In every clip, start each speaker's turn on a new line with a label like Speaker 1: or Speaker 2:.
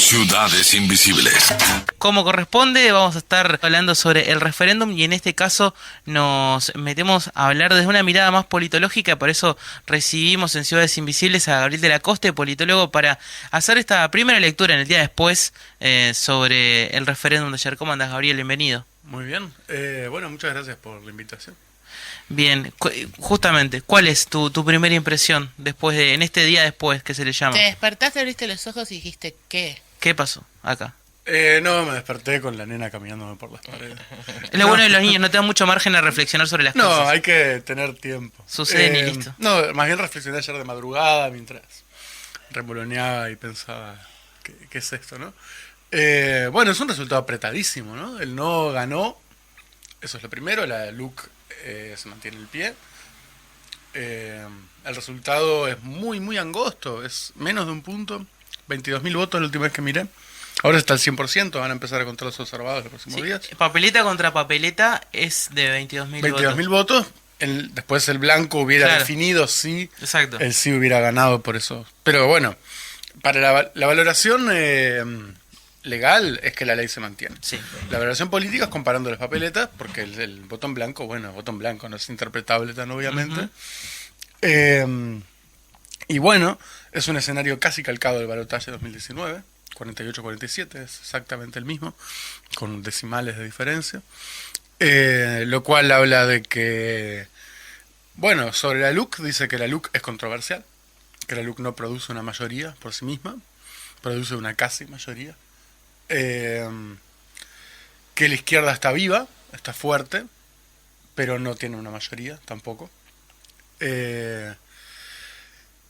Speaker 1: Ciudades Invisibles.
Speaker 2: Como corresponde, vamos a estar hablando sobre el referéndum y en este caso nos metemos a hablar desde una mirada más politológica. Por eso recibimos en Ciudades Invisibles a Gabriel de la Coste, politólogo, para hacer esta primera lectura en el día después sobre el referéndum de ayer. ¿Cómo andas, Gabriel? Bienvenido.
Speaker 3: Muy bien. Bueno, muchas gracias por la invitación.
Speaker 2: Bien, justamente, ¿cuál es tu primera impresión en este día después que se le llama?
Speaker 4: Te despertaste, abriste los ojos y dijiste, ¿qué?
Speaker 2: ¿Qué pasó acá?
Speaker 3: No, me desperté con la nena caminándome por las paredes.
Speaker 2: Es lo bueno de los niños, no te dan mucho margen a reflexionar sobre las
Speaker 3: No,
Speaker 2: cosas.
Speaker 3: hay que tener tiempo.
Speaker 2: Suceden y listo.
Speaker 3: No, más bien reflexioné ayer de madrugada mientras remoloneaba y pensaba, ¿qué es esto, no? Bueno, es un resultado apretadísimo, ¿no? El no ganó, eso es lo primero, la LUC se mantiene en pie. El resultado es muy, muy angosto, es menos de un punto, 22.000 votos la última vez que miré. Ahora está al 100%, van a empezar a contar los observados los próximos días.
Speaker 2: Papeleta contra papeleta es de 22.000 votos.
Speaker 3: 22.000 votos. Después el blanco hubiera definido si
Speaker 2: Exacto.
Speaker 3: el sí hubiera ganado por eso. Pero bueno, para la valoración legal es que la ley se mantiene.
Speaker 2: Sí.
Speaker 3: La valoración política es comparando las papeletas, porque el voto en blanco, bueno, el voto en blanco no es interpretable tan obviamente. Y bueno, es un escenario casi calcado del balotaje 2019. 48-47, es exactamente el mismo, con decimales de diferencia. Lo cual habla de que, bueno, sobre la LUC, dice que la LUC es controversial, que la LUC no produce una mayoría por sí misma, produce una casi mayoría. Que la izquierda está viva, está fuerte, pero no tiene una mayoría tampoco.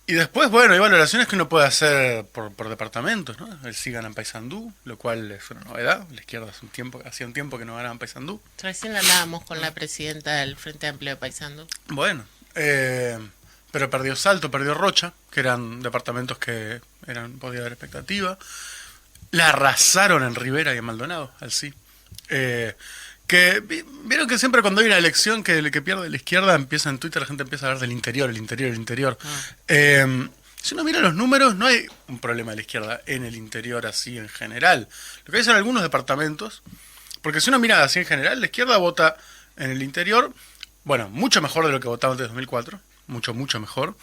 Speaker 3: Y después, bueno, hay valoraciones que uno puede hacer por departamentos, ¿no? El sí gana en Paysandú, lo cual es una novedad. La izquierda hacía un tiempo que no ganaba en Paysandú.
Speaker 4: Recién hablábamos con la presidenta del Frente Amplio de Paysandú.
Speaker 3: Bueno, pero perdió Salto, perdió Rocha, que eran departamentos que podía haber expectativa. La arrasaron en Rivera y en Maldonado, al sí. Que vieron que siempre cuando hay una elección que el que pierde la izquierda empieza en Twitter, la gente empieza a hablar del interior, el interior, el interior. Si uno mira los números, no hay un problema de la izquierda en el interior así en general. Lo que hay son algunos departamentos, porque si uno mira así en general, la izquierda vota en el interior, bueno, mucho mejor de lo que votaba antes de 2004, mucho, mucho mejor,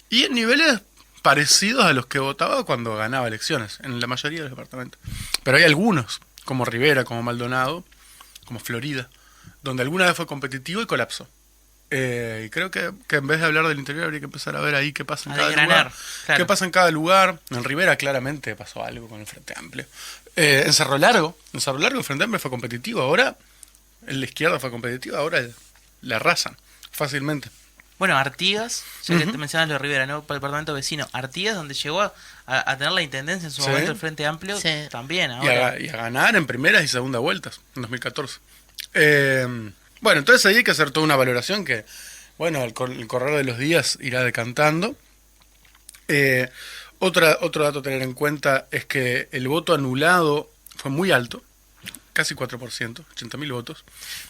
Speaker 3: y en niveles parecidos a los que votaba cuando ganaba elecciones, en la mayoría de los departamentos. Pero hay algunos, como Rivera, como Maldonado, como Florida, donde alguna vez fue competitivo y colapsó. Y creo que en vez de hablar del interior habría que empezar a ver ahí qué pasa en cada lugar. Claro. ¿Qué pasa en cada lugar? En Rivera claramente pasó algo con el Frente Amplio. En Cerro Largo el Frente Amplio fue competitivo, ahora en la izquierda fue competitiva, ahora le arrasan fácilmente.
Speaker 2: Bueno, Artigas, ya que te mencionas lo de Rivera, ¿no? Para el departamento vecino. Artigas, donde llegó a tener la intendencia en su momento el Frente Amplio, también ahora.
Speaker 3: Y a ganar en primeras y segundas vueltas, en 2014. Bueno, entonces ahí hay que hacer toda una valoración que, bueno, el correr de los días irá decantando. Otro dato a tener en cuenta es que el voto anulado fue muy alto, casi 4%, 80.000 votos.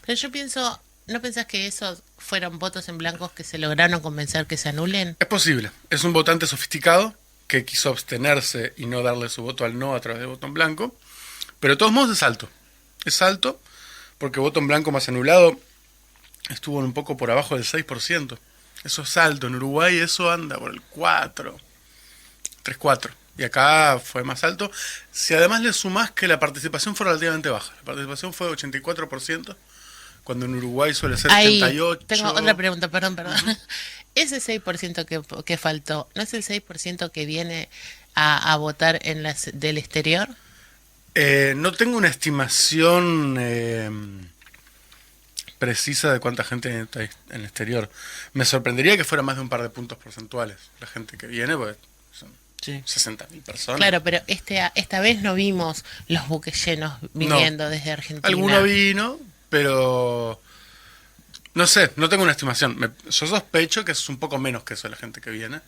Speaker 4: Pero yo pienso, ¿no pensás que esos fueron votos en blancos que se lograron convencer que se anulen?
Speaker 3: Es posible. Es un votante sofisticado que quiso abstenerse y no darle su voto al no a través de voto en blanco. Pero de todos modos es alto. Es alto porque voto en blanco más anulado estuvo un poco por abajo del 6%. Eso es alto. En Uruguay eso anda por el 3-4. Y acá fue más alto. Si además le sumás que la participación fue relativamente baja. La participación fue de 84%. Cuando en Uruguay suele ser 88%.
Speaker 4: Tengo otra pregunta, perdón. Ese 6% que faltó, ¿no es el 6% que viene a votar en del exterior?
Speaker 3: No tengo una estimación precisa de cuánta gente hay en el exterior. Me sorprendería que fuera más de un par de puntos porcentuales la gente que viene, porque son 60.000 personas.
Speaker 4: Claro, pero esta vez no vimos los buques llenos viniendo desde Argentina.
Speaker 3: Alguno vino, pero no sé, no tengo una estimación. Yo sospecho que es un poco menos que eso la gente que viene.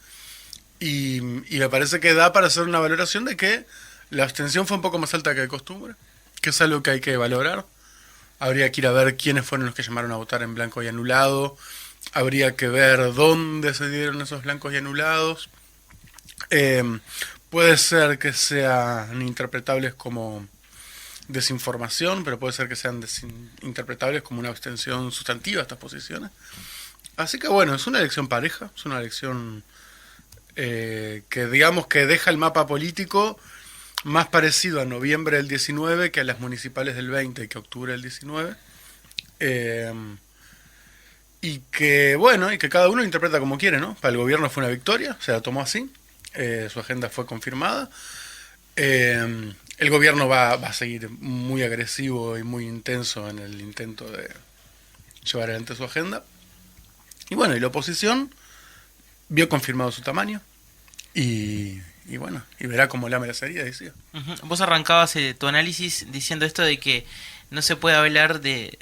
Speaker 3: Y me parece que da para hacer una valoración de que la abstención fue un poco más alta que de costumbre, que es algo que hay que valorar. Habría que ir a ver quiénes fueron los que llamaron a votar en blanco y anulado. Habría que ver dónde se dieron esos blancos y anulados. puede ser que sean interpretables como desinformación, pero puede ser que sean interpretables como una abstención sustantiva a estas posiciones. Así que bueno, es una elección pareja, es una elección que digamos que deja el mapa político más parecido a noviembre del 19 que a las municipales del 20 que a octubre del 19. Y que bueno, y que cada uno interpreta como quiere, ¿no? Para el gobierno fue una victoria, se la tomó así, su agenda fue confirmada. El gobierno va a seguir muy agresivo y muy intenso en el intento de llevar adelante su agenda. Y bueno, y la oposición vio confirmado su tamaño y bueno, y verá cómo la merecería, decía.
Speaker 2: Vos arrancabas tu análisis diciendo esto de que no se puede hablar de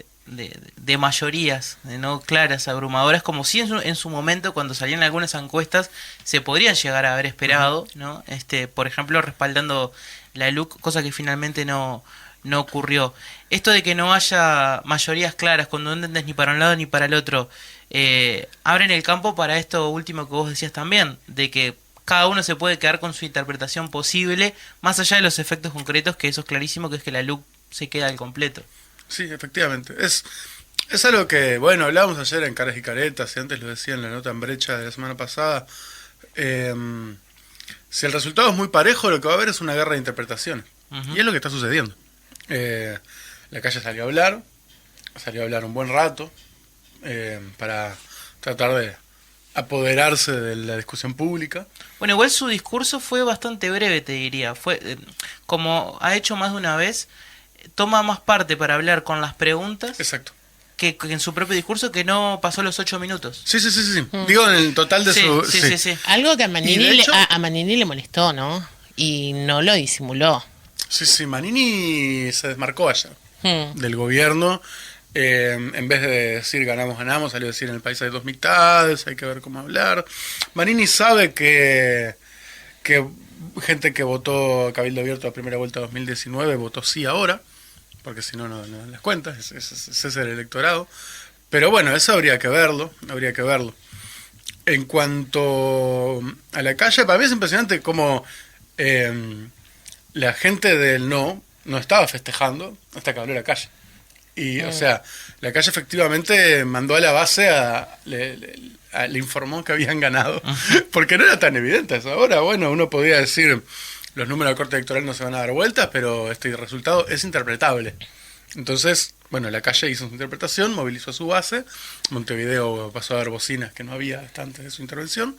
Speaker 2: mayorías no claras, abrumadoras, como si en su momento, cuando salían algunas encuestas, se podrían llegar a haber esperado, ¿no? Por ejemplo, respaldando la LUC, cosa que finalmente no ocurrió. Esto de que no haya mayorías claras, contundentes ni para un lado ni para el otro, abren el campo para esto último que vos decías también, de que cada uno se puede quedar con su interpretación posible, más allá de los efectos concretos, que eso es clarísimo, que es que la LUC se queda al completo.
Speaker 3: Sí, efectivamente. Es algo que, bueno, hablábamos ayer en Caras y Caretas, y antes lo decía en la nota en brecha de la semana pasada. Si el resultado es muy parejo, lo que va a haber es una guerra de interpretaciones. Y es lo que está sucediendo. La calle salió a hablar un buen rato, para tratar de apoderarse de la discusión pública.
Speaker 2: Bueno, igual su discurso fue bastante breve, te diría. Fue como ha hecho más de una vez, toma más parte para hablar con las preguntas.
Speaker 3: Exacto.
Speaker 2: Que en su propio discurso, que no pasó los 8 minutos.
Speaker 3: Sí. Digo, en el total de su...
Speaker 2: Sí.
Speaker 4: Algo que a
Speaker 3: Y
Speaker 4: Manini,
Speaker 3: de hecho-
Speaker 4: a Manini le molestó, ¿no? Y no lo disimuló.
Speaker 3: Sí, Manini se desmarcó ayer
Speaker 4: Hmm.
Speaker 3: del gobierno. En vez de decir ganamos, salió a decir en el país hay dos mitades, hay que ver cómo hablar. Manini sabe que gente que votó a Cabildo Abierto la primera vuelta de 2019 votó sí ahora, porque si no, no las cuentas, ese es el electorado. Pero bueno, eso habría que verlo. En cuanto a la calle, para mí es impresionante cómo la gente del no estaba festejando hasta que habló la calle. Y, o sea, la calle efectivamente mandó a la base le informó que habían ganado, porque no era tan evidente eso. Ahora, bueno, uno podría decir, los números de corte electoral no se van a dar vueltas, pero este resultado es interpretable. Entonces, bueno, la calle hizo su interpretación, movilizó a su base, Montevideo pasó a dar bocinas que no había hasta antes de su intervención.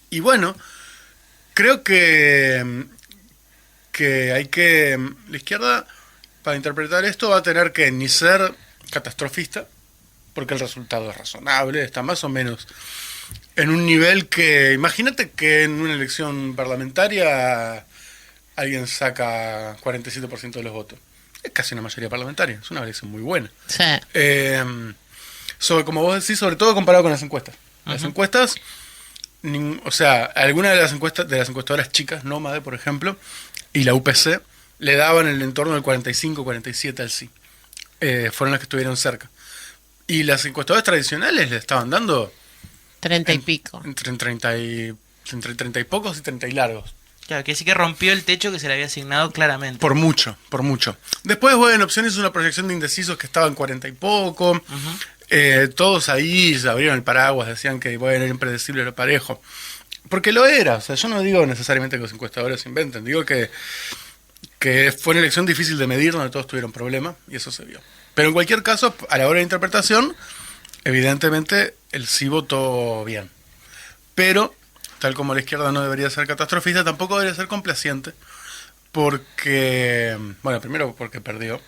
Speaker 3: Y bueno, creo que hay que... La izquierda, para interpretar esto, va a tener que ni ser catastrofista, porque el resultado es razonable, está más o menos en un nivel que... Imagínate que en una elección parlamentaria alguien saca 47% de los votos. Es casi una mayoría parlamentaria, es una elección muy buena.
Speaker 4: Sí.
Speaker 3: Como vos decís, sobre todo comparado con las encuestas. Las encuestas, o sea, algunas de las encuestadoras chicas, Nómade, por ejemplo, y la UPC, le daban en el entorno del 45-47 al sí. Fueron las que estuvieron cerca. Y las encuestadoras tradicionales le estaban dando
Speaker 4: 30 y pico.
Speaker 3: entre 30 y pocos y 30 y largos.
Speaker 2: Claro, que sí que rompió el techo que se le había asignado claramente.
Speaker 3: Por mucho. Después, bueno, Opciones hizo una proyección de indecisos que estaban 40 y poco. Todos ahí se abrieron el paraguas, decían que bueno, era impredecible lo parejo. Porque lo era. O sea, yo no digo necesariamente que los encuestadores inventen. Digo que fue una elección difícil de medir, donde todos tuvieron problemas, y eso se vio. Pero en cualquier caso, a la hora de interpretación, evidentemente el sí votó bien. Pero, tal como la izquierda no debería ser catastrofista, tampoco debería ser complaciente, porque, bueno, primero porque perdió.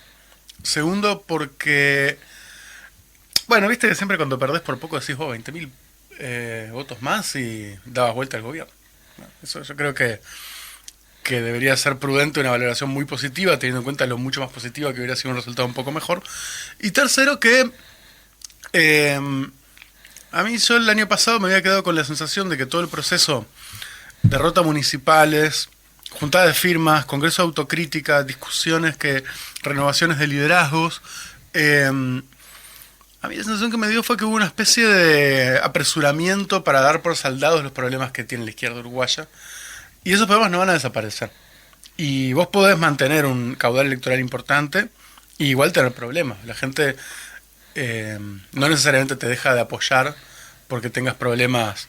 Speaker 3: Segundo, porque, bueno, viste que siempre cuando perdés por poco decís, 20.000 votos más y dabas vuelta al gobierno. Bueno, eso yo creo que debería ser prudente, una valoración muy positiva, teniendo en cuenta lo mucho más positiva que hubiera sido un resultado un poco mejor. Y tercero, que a mí yo el año pasado me había quedado con la sensación de que todo el proceso, derrota municipales, juntada de firmas, congreso de autocrítica, discusiones, renovaciones de liderazgos, A mí la sensación que me dio fue que hubo una especie de apresuramiento para dar por saldados los problemas que tiene la izquierda uruguaya. Y esos problemas no van a desaparecer. Y vos podés mantener un caudal electoral importante y igual tener problemas. La gente no necesariamente te deja de apoyar porque tengas problemas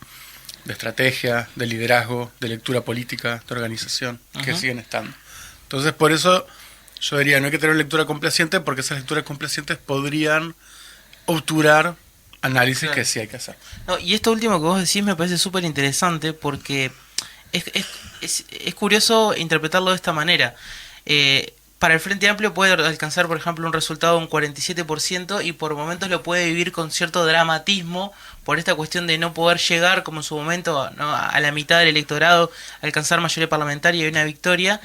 Speaker 3: de estrategia, de liderazgo, de lectura política, de organización, que siguen estando. Entonces, por eso yo diría, no hay que tener una lectura complaciente porque esas lecturas complacientes podrían obturar análisis
Speaker 2: Claro.
Speaker 3: que sí hay que hacer.
Speaker 2: No, y esto último que vos decís me parece súper interesante porque es curioso interpretarlo de esta manera. Para el Frente Amplio puede alcanzar, por ejemplo, un resultado de un 47% y por momentos lo puede vivir con cierto dramatismo por esta cuestión de no poder llegar, como en su momento, ¿no?, a la mitad del electorado, alcanzar mayoría parlamentaria y una victoria.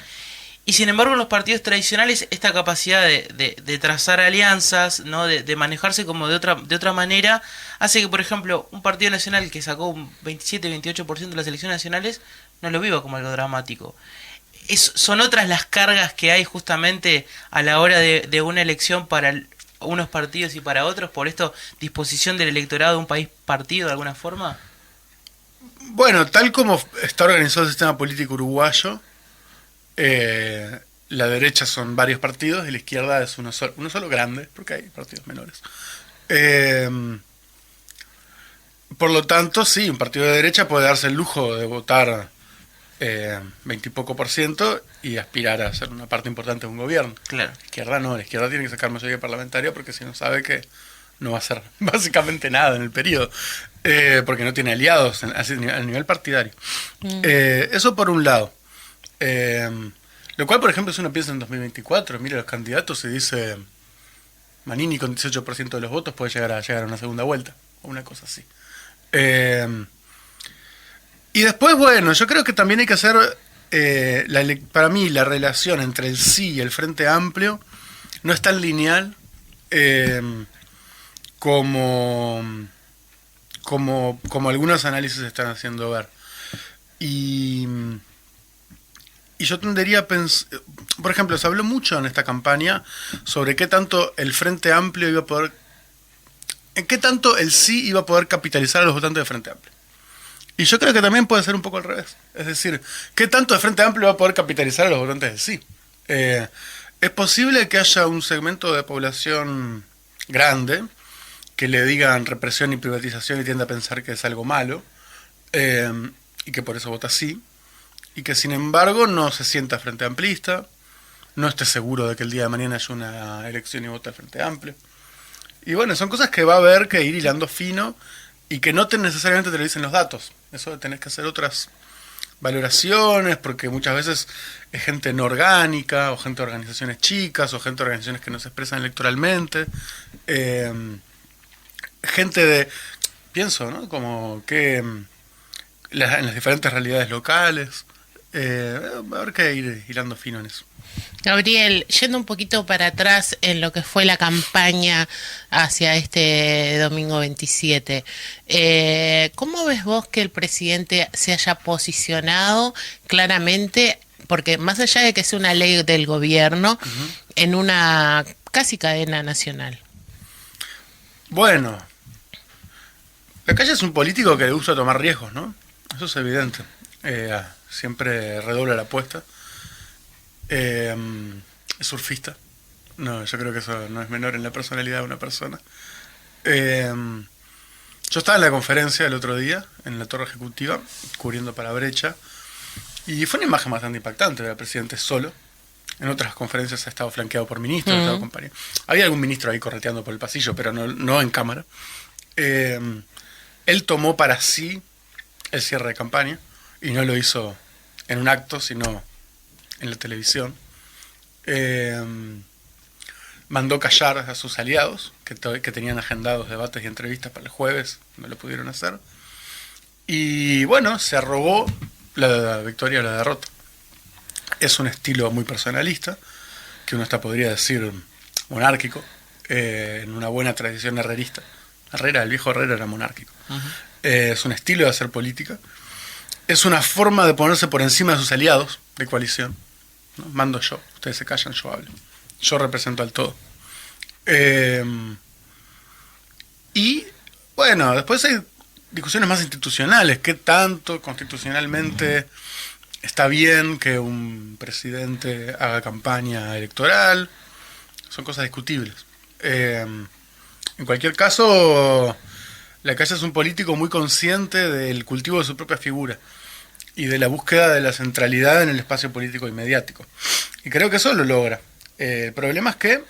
Speaker 2: Y sin embargo, en los partidos tradicionales, esta capacidad de trazar alianzas, ¿no?, de manejarse como de otra manera, hace que, por ejemplo, un partido nacional que sacó un 27-28% de las elecciones nacionales, no lo viva como algo dramático. Son otras las cargas que hay justamente a la hora de una elección para unos partidos y para otros, por esto, disposición del electorado de un país partido de alguna forma.
Speaker 3: Bueno, tal como está organizado el sistema político uruguayo, la derecha son varios partidos y la izquierda es uno solo grande, porque hay partidos menores. Por lo tanto, sí, un partido de derecha puede darse el lujo de votar 20 y poco % y aspirar a ser una parte importante de un gobierno.
Speaker 2: Claro.
Speaker 3: La izquierda no, la izquierda tiene que sacar mayoría parlamentaria porque si no sabe que no va a hacer básicamente nada en el periodo, porque no tiene aliados a nivel partidario. Eso por un lado. Lo cual, por ejemplo, si uno piensa en 2024, mira los candidatos y dice Manini con 18% de los votos puede llegar a una segunda vuelta, o una cosa así. Y después, bueno, yo creo que también hay que hacer, para mí, la relación entre el sí y el Frente Amplio no es tan lineal como algunos análisis están haciendo ver. Y yo tendería a pensar, por ejemplo, se habló mucho en esta campaña sobre qué tanto el Frente Amplio iba a poder, en qué tanto el sí iba a poder capitalizar a los votantes del Frente Amplio. Y yo creo que también puede ser un poco al revés. Es decir, ¿qué tanto el Frente Amplio va a poder capitalizar a los votantes del sí? Es posible que haya un segmento de población grande que le digan represión y privatización y tienda a pensar que es algo malo, y que por eso vota sí, y que sin embargo no se sienta Frente Amplista, no esté seguro de que el día de mañana haya una elección y vote al Frente Amplio. Y bueno, son cosas que va a haber que ir hilando fino y que no necesariamente te lo dicen los datos. Eso tenés que hacer otras valoraciones, porque muchas veces es gente no orgánica, o gente de organizaciones chicas, o gente de organizaciones que no se expresan electoralmente. Gente de, pienso, ¿no?, como que en las diferentes realidades locales. Va a haber que ir hilando fino en eso.
Speaker 4: Gabriel, yendo un poquito para atrás en lo que fue la campaña hacia este domingo 27, ¿cómo ves vos que el presidente se haya posicionado claramente, porque más allá de que sea una ley del gobierno, en una casi cadena nacional?
Speaker 3: Bueno, Lacalle es un político que le gusta tomar riesgos, ¿no? Eso es evidente. Siempre redobla la apuesta. Es surfista. No, yo creo que eso no es menor en la personalidad de una persona. Yo estaba en la conferencia el otro día, en la Torre Ejecutiva, cubriendo para Brecha, y fue una imagen bastante impactante ver al presidente solo. En otras conferencias ha estado flanqueado por ministros, ha estado acompañado. Había algún ministro ahí correteando por el pasillo, pero no en cámara. Él tomó para sí el cierre de campaña, y no lo hizo en un acto, sino en la televisión. Mandó callar a sus aliados, que tenían agendados debates y entrevistas para el jueves, no lo pudieron hacer. Y bueno, se arrogó la victoria o la derrota. Es un estilo muy personalista, que uno hasta podría decir monárquico, en una buena tradición herrerista. El viejo Herrera era monárquico. Es un estilo de hacer política. Es una forma de ponerse por encima de sus aliados de coalición, ¿no? Mando yo, ustedes se callan, yo hablo. Yo represento al todo. Y bueno, después hay discusiones más institucionales. ¿Qué tanto constitucionalmente está bien que un presidente haga campaña electoral? Son cosas discutibles. En cualquier caso, Lacalle es un político muy consciente del cultivo de su propia figura y de la búsqueda de la centralidad en el espacio político y mediático. Y creo que eso lo logra. El problema es que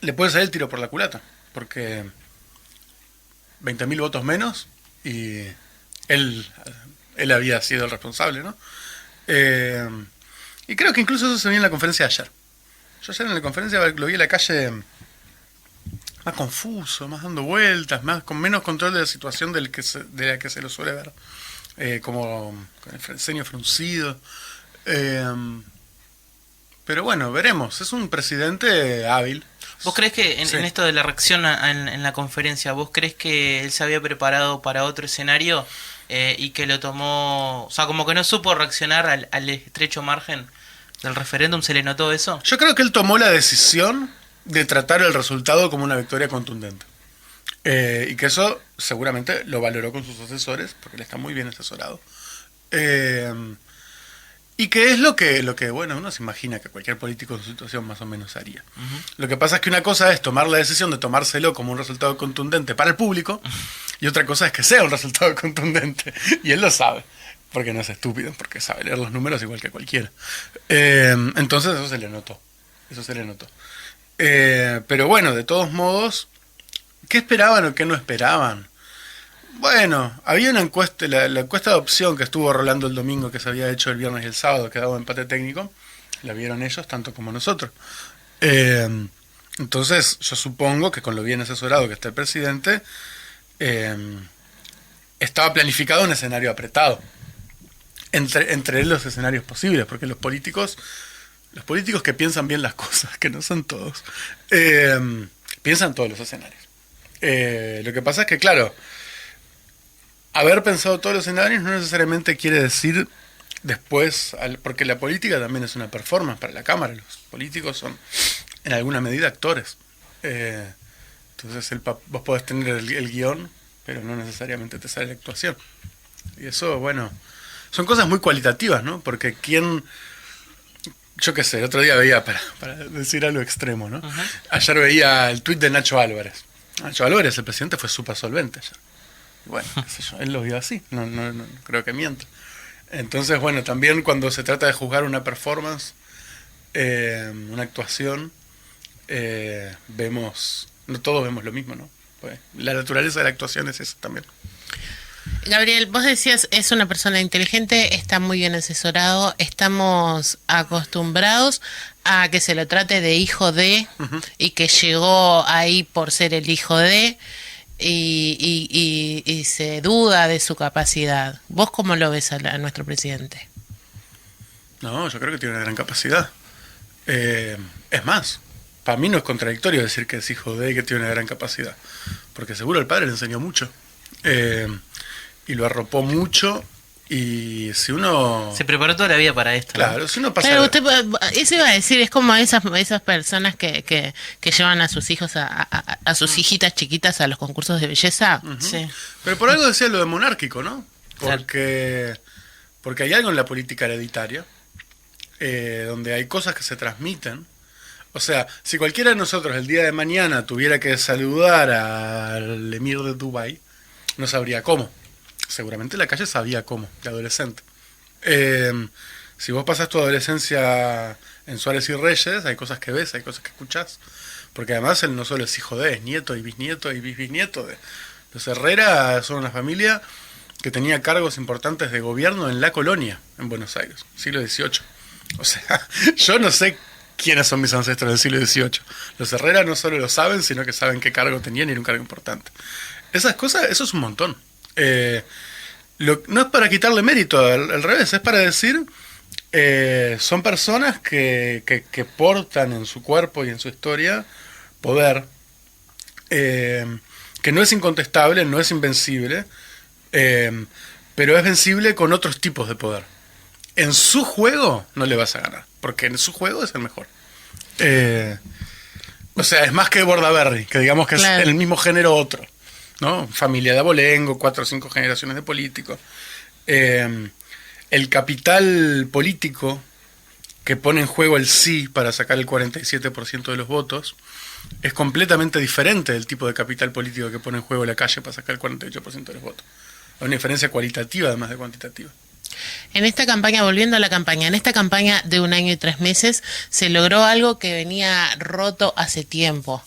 Speaker 3: le puede salir el tiro por la culata, porque 20.000 votos menos y él había sido el responsable, ¿no? Y creo que incluso eso se vio en la conferencia de ayer. Yo ayer en la conferencia lo vi en la calle más confuso, más dando vueltas, con menos control de la situación de la que se lo suele ver, como con el ceño fruncido. Pero bueno, veremos. Es un presidente hábil.
Speaker 2: ¿Vos crees que
Speaker 3: Sí.
Speaker 2: en esto de la reacción en la conferencia, vos crees que él se había preparado para otro escenario y que lo tomó, o sea, como que no supo reaccionar al estrecho margen del referéndum? ¿Se le notó eso?
Speaker 3: Yo creo que él tomó la decisión de tratar el resultado como una victoria contundente. Y que eso seguramente lo valoró con sus asesores, porque él está muy bien asesorado. Y que es lo que, bueno, uno se imagina que cualquier político en su situación más o menos haría. Lo que pasa es que una cosa es tomar la decisión de tomárselo como un resultado contundente para el público, y otra cosa es que sea un resultado contundente. Y él lo sabe, porque no es estúpido, porque sabe leer los números igual que cualquiera. Entonces eso se le notó. Pero bueno, de todos modos, ¿qué esperaban o qué no esperaban? Bueno, había una encuesta, la encuesta de opción que estuvo rolando el domingo, que se había hecho el viernes y el sábado, que daba empate técnico. La vieron ellos tanto como nosotros. Entonces yo supongo que con lo bien asesorado que está el presidente, estaba planificado un escenario apretado entre los escenarios posibles, porque los políticos que piensan bien las cosas, que no son todos, piensan todos los escenarios. Lo que pasa es que, claro, haber pensado todos los escenarios no necesariamente quiere decir después, porque la política también es una performance para la Cámara. Los políticos son en alguna medida actores. Entonces vos podés tener el guión, pero no necesariamente te sale la actuación. Y eso, bueno, son cosas muy cualitativas, ¿no? Porque yo qué sé, el otro día veía, para decir algo extremo, ¿no? Ayer veía el tuit de Nacho Álvarez. Nacho Álvarez, el presidente, fue súper solvente ayer. Bueno, qué sé yo, él lo vio así, no creo que mienta. Entonces, bueno, también cuando se trata de juzgar una performance, una actuación, no todos vemos lo mismo, ¿no? Pues, la naturaleza de la actuación es eso también.
Speaker 4: Gabriel, vos decías, es una persona inteligente, está muy bien asesorado, estamos acostumbrados a que se lo trate de hijo de, y que llegó ahí por ser el hijo de, y se duda de su capacidad. ¿Vos cómo lo ves a nuestro presidente?
Speaker 3: No, yo creo que tiene una gran capacidad. Es más, para mí no es contradictorio decir que es hijo de y que tiene una gran capacidad, porque seguro el padre le enseñó mucho. Y lo arropó mucho, y si uno...
Speaker 2: Se preparó toda la vida para esto.
Speaker 3: Claro,
Speaker 2: ¿no?
Speaker 3: si uno pasa...
Speaker 4: Claro, eso iba a decir, es como esas personas que llevan a sus hijos, a sus hijitas chiquitas a los concursos de belleza.
Speaker 2: Sí.
Speaker 3: Pero por algo decía lo de monárquico, ¿no?
Speaker 2: Claro.
Speaker 3: Porque hay algo en la política hereditaria, donde hay cosas que se transmiten. O sea, si cualquiera de nosotros el día de mañana tuviera que saludar al emir de Dubái, no sabría cómo. Seguramente Lacalle sabía cómo, de adolescente. Si vos pasás tu adolescencia en Suárez y Reyes, hay cosas que ves, hay cosas que escuchás. Porque además él no solo es hijo de, es nieto y bisnieto y bisnieto de... Los Herrera son una familia que tenía cargos importantes de gobierno en la colonia, en Buenos Aires, siglo XVIII. O sea, yo no sé quiénes son mis ancestros del siglo XVIII. Los Herrera no solo lo saben, sino que saben qué cargo tenían y era un cargo importante. Esas cosas, eso es un montón. No es para quitarle mérito, al revés, es para decir, son personas que portan en su cuerpo y en su historia poder, que no es incontestable, no es invencible, pero es vencible con otros tipos de poder. En su juego no le vas a ganar, porque en su juego es el mejor. O sea, es más que Bordaberry, que digamos que
Speaker 4: Claro.
Speaker 3: es el mismo género otro. ¿no? Familia de abolengo, 4 o 5 generaciones de políticos. El capital político que pone en juego el sí para sacar el 47% de los votos es completamente diferente del tipo de capital político que pone en juego la calle para sacar el 48% de los votos. Hay una diferencia cualitativa además de cuantitativa.
Speaker 4: En esta campaña, volviendo a la campaña, en esta campaña de 1 año y 3 meses se logró algo que venía roto hace tiempo,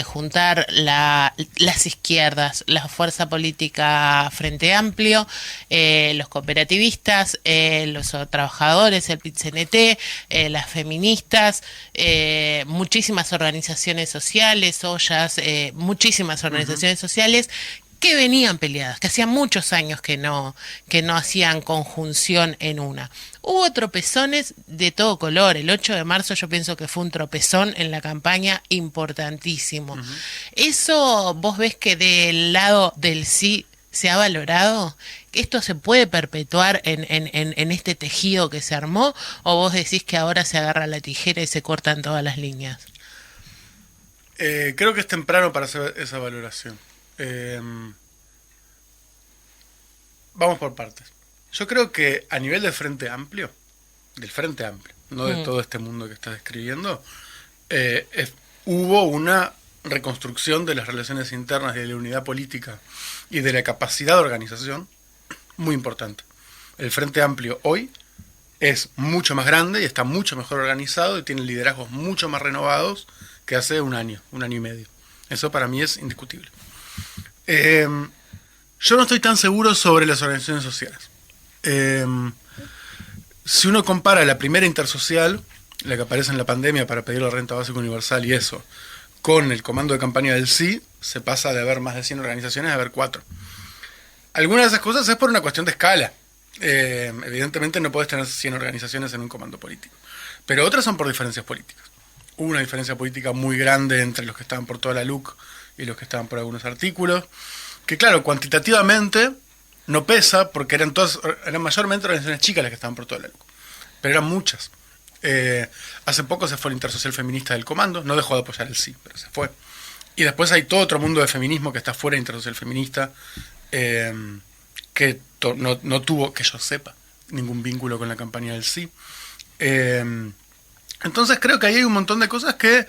Speaker 4: juntar las izquierdas, la fuerza política Frente Amplio, los cooperativistas, los trabajadores, el PIT-CNT, las feministas, muchísimas organizaciones sociales, ollas, muchísimas organizaciones sociales que venían peleadas, que hacía muchos años que no hacían conjunción en una. Hubo tropezones de todo color. El 8 de marzo yo pienso que fue un tropezón en la campaña importantísimo. ¿Eso vos ves que del lado del sí se ha valorado? ¿Esto se puede perpetuar en este tejido que se armó? ¿O vos decís que ahora se agarra la tijera y se cortan todas las líneas?
Speaker 3: Creo que es temprano para hacer esa valoración. Vamos por partes. Yo creo que a nivel del Frente Amplio, no de todo este mundo que estás describiendo, hubo una reconstrucción de las relaciones internas, de la unidad política y de la capacidad de organización muy importante. El Frente Amplio hoy es mucho más grande y está mucho mejor organizado y tiene liderazgos mucho más renovados que hace un año y medio. Eso para mí es indiscutible. Yo no estoy tan seguro sobre las organizaciones sociales. Si uno compara la primera intersocial, la que aparece en la pandemia para pedir la renta básica universal y eso, con el comando de campaña del sí, se pasa de haber más de 100 organizaciones a haber 4. Algunas de esas cosas es por una cuestión de escala. Evidentemente no podés tener 100 organizaciones en un comando político. Pero otras son por diferencias políticas. Hubo una diferencia política muy grande entre los que estaban por toda la LUC y los que estaban por algunos artículos, que claro, cuantitativamente no pesa porque eran mayormente organizaciones chicas las que estaban por toda la LUC, pero eran muchas. Hace poco se fue el Intersocial Feminista del Comando, no dejó de apoyar el sí, pero se fue. Y después hay todo otro mundo de feminismo que está fuera de Intersocial Feminista, que no tuvo, que yo sepa, ningún vínculo con la campaña del sí. Entonces creo que ahí hay un montón de cosas que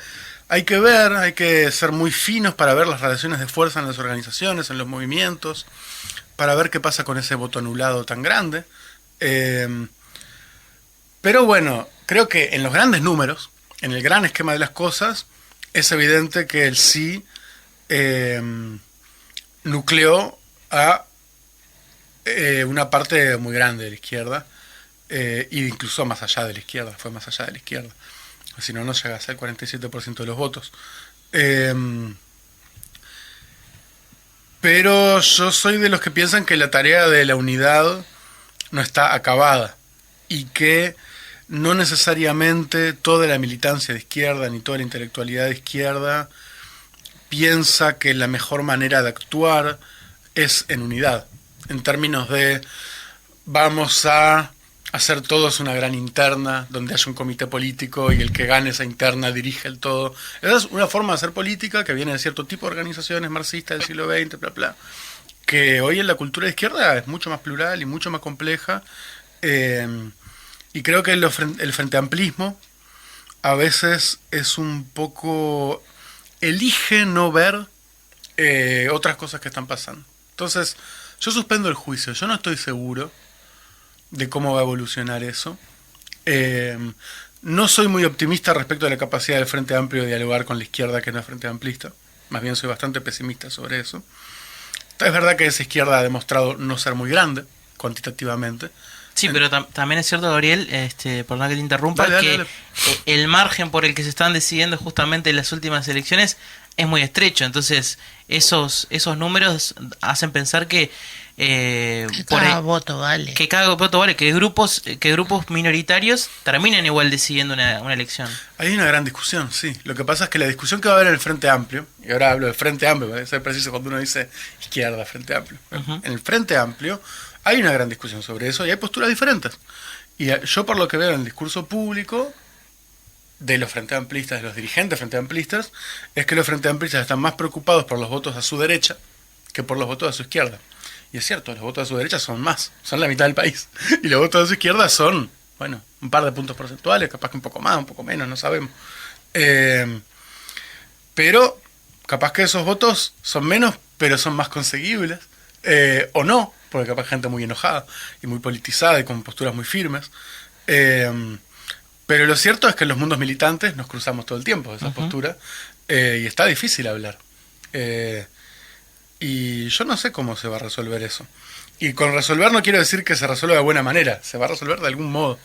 Speaker 3: hay que ver, hay que ser muy finos para ver las relaciones de fuerza en las organizaciones, en los movimientos, para ver qué pasa con ese voto anulado tan grande. Pero bueno, creo que en los grandes números, en el gran esquema de las cosas, es evidente que el sí nucleó a una parte muy grande de la izquierda, e incluso más allá de la izquierda, fue más allá de la izquierda. Si no, no llega a ser el 47% de los votos. Pero yo soy de los que piensan que la tarea de la unidad no está acabada y que no necesariamente toda la militancia de izquierda ni toda la intelectualidad de izquierda piensa que la mejor manera de actuar es en unidad, en términos de vamos a hacer todos una gran interna donde haya un comité político y el que gane esa interna dirige el todo. Esa es una forma de hacer política que viene de cierto tipo de organizaciones marxistas del siglo XX, bla, bla, que hoy en la cultura de izquierda es mucho más plural y mucho más compleja, y creo que el frente amplismo a veces es un poco, elige no ver otras cosas que están pasando. Entonces yo suspendo el juicio, yo no estoy seguro de cómo va a evolucionar eso. No soy muy optimista respecto a la capacidad del Frente Amplio de dialogar con la izquierda que no es Frente Amplista. Más bien soy bastante pesimista sobre eso. Es verdad que esa izquierda ha demostrado no ser muy grande, cuantitativamente.
Speaker 2: Sí, pero también es cierto, Gabriel, perdón que te interrumpa,
Speaker 3: dale.
Speaker 2: El margen por el que se están decidiendo justamente en las últimas elecciones es muy estrecho. Entonces, esos números hacen pensar que
Speaker 4: cada voto vale.
Speaker 2: Que cada voto vale, que grupos minoritarios terminan igual decidiendo una elección.
Speaker 3: Hay una gran discusión, sí. Lo que pasa es que la discusión que va a haber en el Frente Amplio, y ahora hablo del Frente Amplio, para ser preciso cuando uno dice izquierda, Frente Amplio.
Speaker 2: Uh-huh.
Speaker 3: En el Frente Amplio hay una gran discusión sobre eso y hay posturas diferentes. Y yo por lo que veo en el discurso público de los Frente Amplistas, de los dirigentes Frente Amplistas, es que los Frente Amplistas están más preocupados por los votos a su derecha, que por los votos de su izquierda. Y es cierto, los votos de su derecha son más, son la mitad del país. Y los votos de su izquierda son, bueno, un par de puntos porcentuales, capaz que un poco más, un poco menos, no sabemos. Pero capaz que esos votos son menos, pero son más conseguibles. O no, porque capaz gente muy enojada y muy politizada y con posturas muy firmes. Pero lo cierto es que en los mundos militantes nos cruzamos todo el tiempo de esa postura y está difícil hablar. Y yo no sé cómo se va a resolver eso. Y con resolver no quiero decir que se resuelva de buena manera, se va a resolver de algún modo.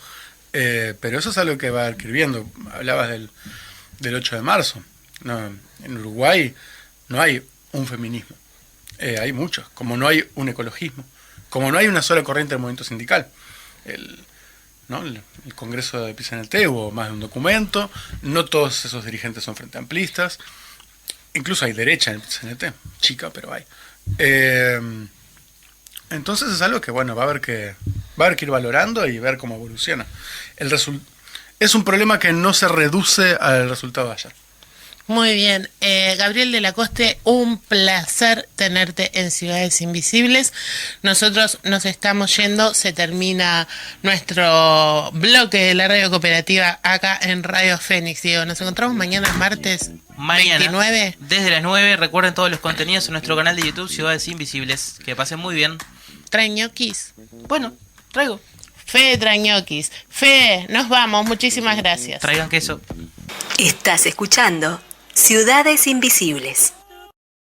Speaker 3: Pero eso es algo que va a ir viendo. Hablabas del 8 de marzo. No, en Uruguay no hay un feminismo. Hay muchos. Como no hay un ecologismo. Como no hay una sola corriente del movimiento sindical. El Congreso de PCNT hubo más de un documento. No todos esos dirigentes son frente amplistas. Incluso hay derecha en el PCNT. Chica, pero hay. Entonces es algo que, bueno, va a haber que ir valorando y ver cómo evoluciona. Es un problema que no se reduce al resultado de ayer.
Speaker 4: Muy bien. Gabriel de la Coste, un placer tenerte en Ciudades Invisibles. Nosotros nos estamos yendo, se termina nuestro bloque de la radio cooperativa acá en Radio Fénix. Diego, nos encontramos mañana martes
Speaker 2: Mañana,
Speaker 4: 29.
Speaker 2: desde las 9, recuerden todos los contenidos en nuestro canal de YouTube Ciudades Invisibles. Que pasen muy bien.
Speaker 4: Trae ñoquis.
Speaker 2: Bueno, traigo.
Speaker 4: Fe trae ñoquis. Fe, nos vamos. Muchísimas gracias.
Speaker 2: Traigan queso.
Speaker 5: Estás escuchando Ciudades Invisibles.